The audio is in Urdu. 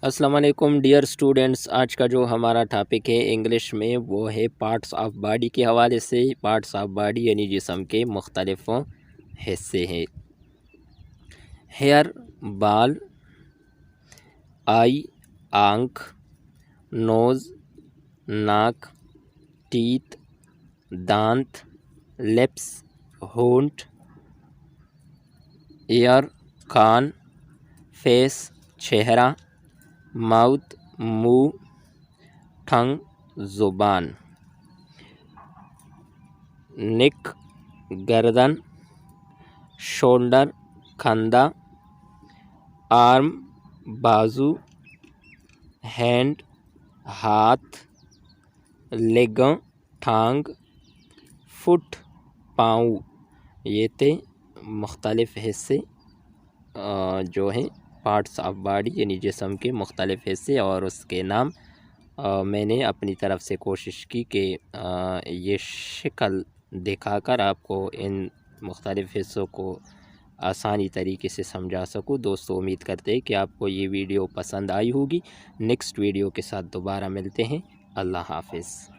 السلام علیکم ڈیئر اسٹوڈنٹس، آج کا جو ہمارا ٹاپک ہے انگلش میں وہ ہے پارٹس آف باڈی کے حوالے سے۔ پارٹس آف باڈی یعنی جسم کے مختلف حصے ہیں۔ ہیئر، بال، آئی آنکھ، نوز ناک، ٹیتھ دانت، لپس ہونٹ، ایئر کان، فیس چہرہ، ماؤتھ منہ، ٹنگ زبان، نیک گردن، شولڈر کندھا، آرم بازو، ہینڈ ہاتھ، لیگ ٹانگ، فٹ پاؤں۔ یہ تھے مختلف حصے جو ہیں پارٹس آف باڈی یعنی جسم کے مختلف حصے اور اس کے نام۔ میں نے اپنی طرف سے کوشش کی کہ یہ شکل دکھا کر آپ کو ان مختلف حصوں کو آسانی طریقے سے سمجھا سکوں۔ دوستو امید کرتے ہیں کہ آپ کو یہ ویڈیو پسند آئی ہوگی۔ نیکسٹ ویڈیو کے ساتھ دوبارہ ملتے ہیں۔ اللہ حافظ۔